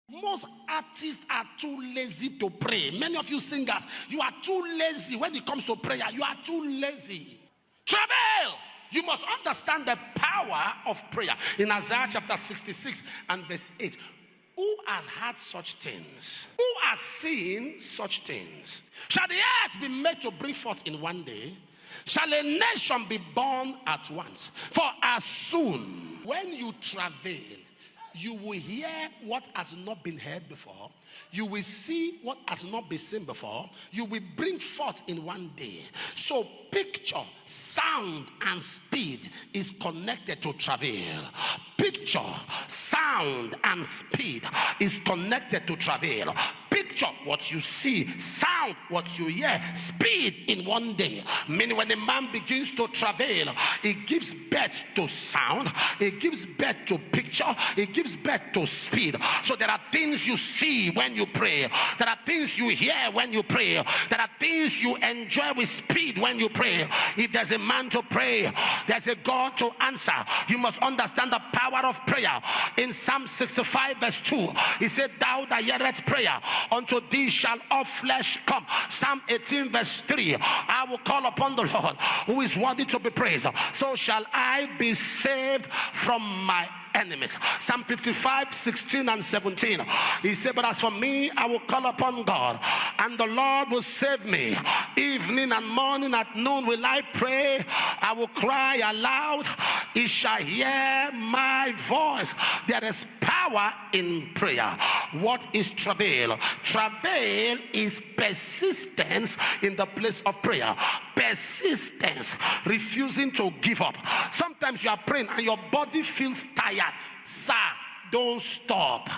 Most artists are too lazy to pray. Many of you singers, you are too lazy when it comes to prayer. You are too lazy. Travail! You must understand the power of prayer. In Isaiah chapter 66 and verse 8. Who has had such things? Who has seen such things? Shall the earth be made to bring forth in one day? Shall a nation be born at once? For as soon when you travail, you will hear what has not been heard before. You will see what has not been seen before. You will bring forth in one day. So picture, sound, and speed is connected to travail. Picture, sound, and speed is connected to travail. Picture what you see, sound what you hear, speed in one day. Meaning when a man begins to travail, it gives birth to sound, it gives birth to picture, it gives birth to speed. So there are things you see when you pray. There are things you hear when you pray. There are things you enjoy with speed when you pray. If there's a man to pray, there's a God to answer. You must understand the power of prayer. In Psalm 65 verse 2, he said, thou that hearest prayer, unto thee shall all flesh come. Psalm 18 verse 3, I will call upon the Lord who is worthy to be praised. So shall I be saved from my enemies. Psalm 55, 16 and 17. He said, but as for me, I will call upon God, and the Lord will save me. Evening and morning at noon will I pray. I will cry aloud. He shall hear my voice. There is power in prayer. What is travail? Travail is persistence in the place of prayer. Persistence, refusing to give up. Sometimes you are praying and your body feels tired. Sir, don't stop.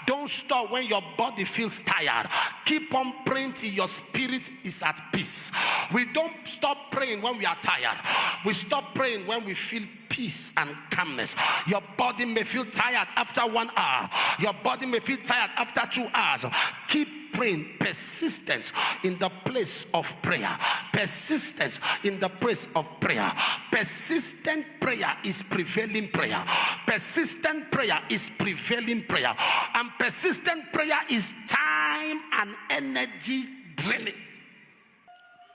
Don't stop when your body feels tired. Keep on praying till your spirit is at peace. We don't stop praying when we are tired. We stop praying when we feel peace and calmness. Your body may feel tired after 1 hour. Your body may feel tired after 2 hours. Keep praying. Persistence in the place of prayer. Persistence in the place of prayer. Persistent prayer is prevailing prayer. Persistent prayer is prevailing prayer. And persistent prayer is time and energy draining.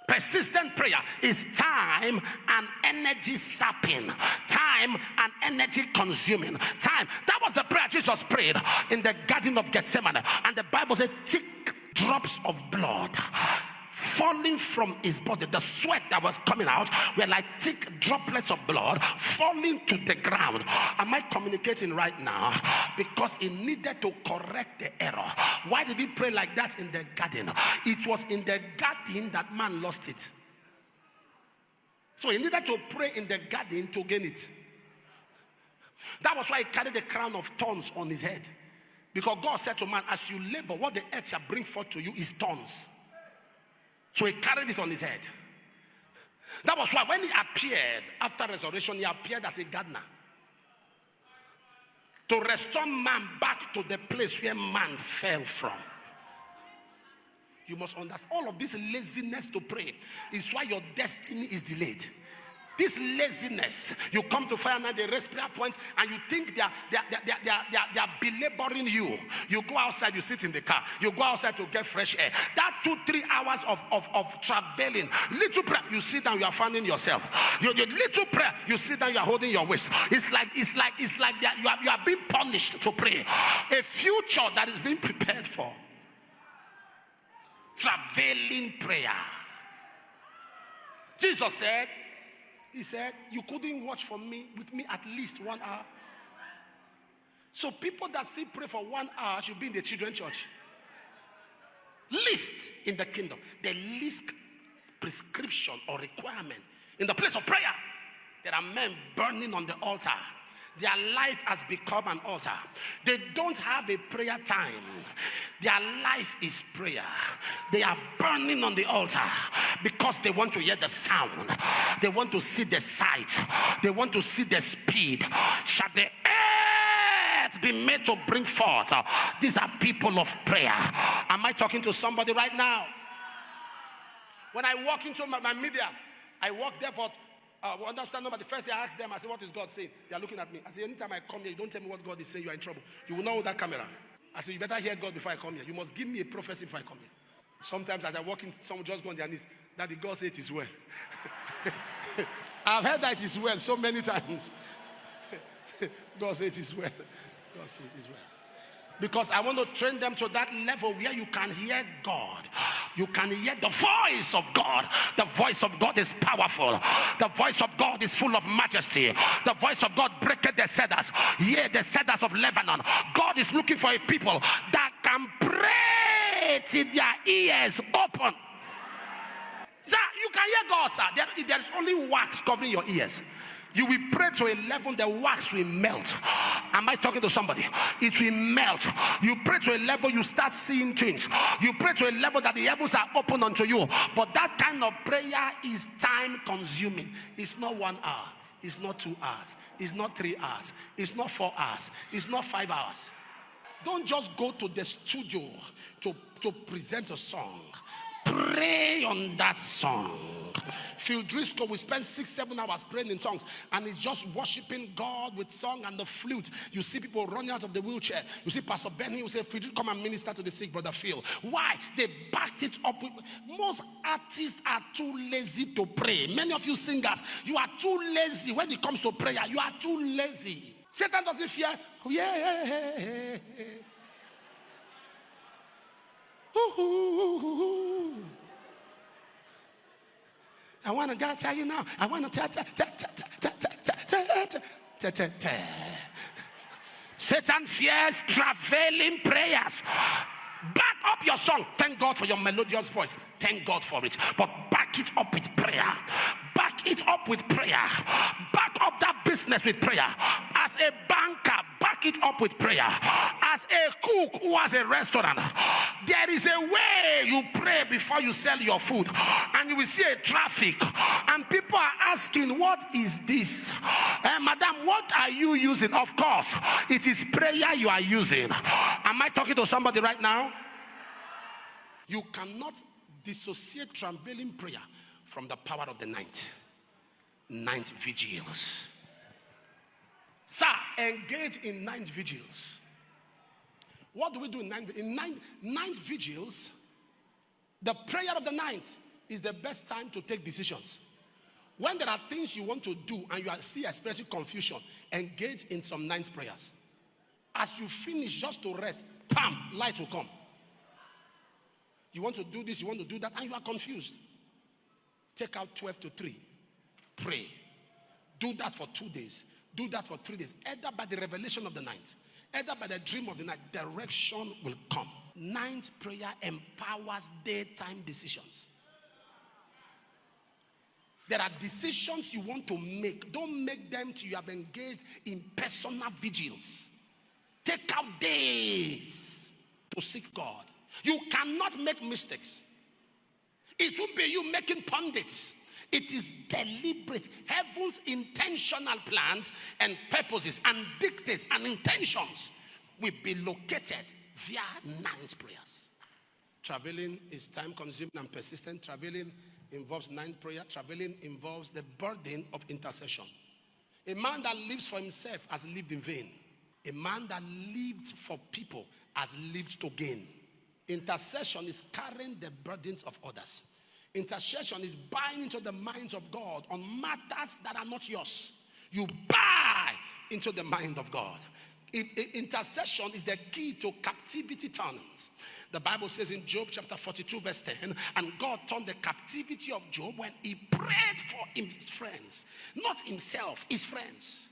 Persistent prayer is time and energy sapping, time and energy consuming. Time. That was the prayer Jesus prayed in the Garden of Gethsemane. And the Bible said, thick drops of blood falling from his body. The sweat that was coming out were like thick droplets of blood falling to the ground. Am I communicating right now? Because he needed to correct the error. Why did he pray like that in the garden? It was in the garden that man lost it. So he needed to pray in the garden to gain it. That was why he carried the crown of thorns on his head. Because God said to man, as you labor, what the earth shall bring forth to you is thorns. So he carried it on his head. That was why when he appeared after resurrection, he appeared as a gardener. To restore man back to the place where man fell from. You must understand, all of this laziness to pray is why your destiny is delayed. This laziness, you come to fire now, they raise prayer points, and you think they are belaboring you. You go outside, you sit in the car, you go outside to get fresh air. That 2-3 hours of traveling, little prayer, you sit down, you are finding yourself. Your little prayer, you sit down, you are holding your waist. It's like you are being punished to pray. A future that is being prepared for. Traveling prayer. Jesus said, he said, you couldn't watch with me at least 1 hour. So people that still pray for 1 hour should be in the children's church. Least in the kingdom. The least prescription or requirement in the place of prayer. There are men burning on the altar. Their life has become an altar. They don't have a prayer time. Their life is prayer. They are burning on the altar because they want to hear the sound. They want to see the sight. They want to see the speed. Shall the earth be made to bring forth? These are people of prayer. Am I talking to somebody right now? When I walk into my media, I walk there for understand nobody. First day I ask them, I say, what is God saying? They are looking at me. I say, anytime I come here, you don't tell me what God is saying, you are in trouble. You will know that camera. I said, you better hear God before I come here. You must give me a prophecy before I come here. Sometimes as I walk in, someone just go on their knees. Daddy, God said it is well. I've heard that it is well so many times. God said it is well. God said it is well. Because I want to train them to that level where you can hear God. You can hear the voice of God. The voice of God is powerful. The voice of God is full of majesty. The voice of God breaketh the cedars. Yea, the cedars of Lebanon. God is looking for a people that can pray till their ears open. Sir, you can hear God, sir. There is only wax covering your ears. You will pray to a level, the wax will melt. Am I talking to somebody? It will melt. You pray to a level, you start seeing things. You pray to a level that the heavens are open unto you. But that kind of prayer is time consuming. It's not 1 hour. It's not 2 hours. It's not 3 hours. It's not 4 hours. It's not 5 hours. Don't just go to the studio to present a song. Pray on that song. Phil Driscoll will spend 6-7 hours praying in tongues, and he's just worshiping God with song and the flute. You see people running out of the wheelchair. You see Pastor Benny will say, Phil, come and minister to the sick, Brother Phil. Why? They backed it up with. Most artists are too lazy to pray. Many of you singers, you are too lazy when it comes to prayer. You are too lazy. Satan doesn't fear. Yeah. I want to God tell you now. I want to Satan fears travailing prayers. Back up your song. Thank God for your melodious voice. Thank God for it. But back it up with prayer. Back it up with prayer. Back up that business with prayer. As a banker, back it up with prayer. As a cook who has a restaurant, there is a way you pray before you sell your food. And you will see a traffic. And people are asking, what is this? Madam, what are you using? Of course, it is prayer you are using. Am I talking to somebody right now? You cannot dissociate travailing prayer from the power of the night vigils. Sir, engage in night vigils. What do we do in night vigils? The prayer of the night is the best time to take decisions. When there are things you want to do and you are still expressing confusion, engage in some night prayers. As you finish just to rest, bam, light will come. You want to do this, you want to do that, and you are confused. Take out 12 to 3. Pray. Do that for 2 days. Do that for 3 days. Either by the revelation of the night, either by the dream of the night, direction will come. Night prayer empowers daytime decisions. There are decisions you want to make. Don't make them till you have engaged in personal vigils. Take out days to seek God. You cannot make mistakes. It won't be you making pundits. It is deliberate. Heaven's intentional plans and purposes and dictates and intentions will be located via night prayers. Traveling is time consuming and persistent. Traveling involves night prayer. Traveling involves the burden of intercession. A man that lives for himself has lived in vain. A man that lived for people has lived to gain. Intercession is carrying the burdens of others. Intercession is buying into the minds of God on matters that are not yours. You buy into the mind of God. Intercession is the key to captivity turns. The Bible says in Job chapter 42 verse 10, and God turned the captivity of Job when he prayed for his friends. Not himself, his friends.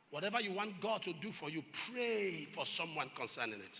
Whatever you want God to do for you, pray for someone concerning it.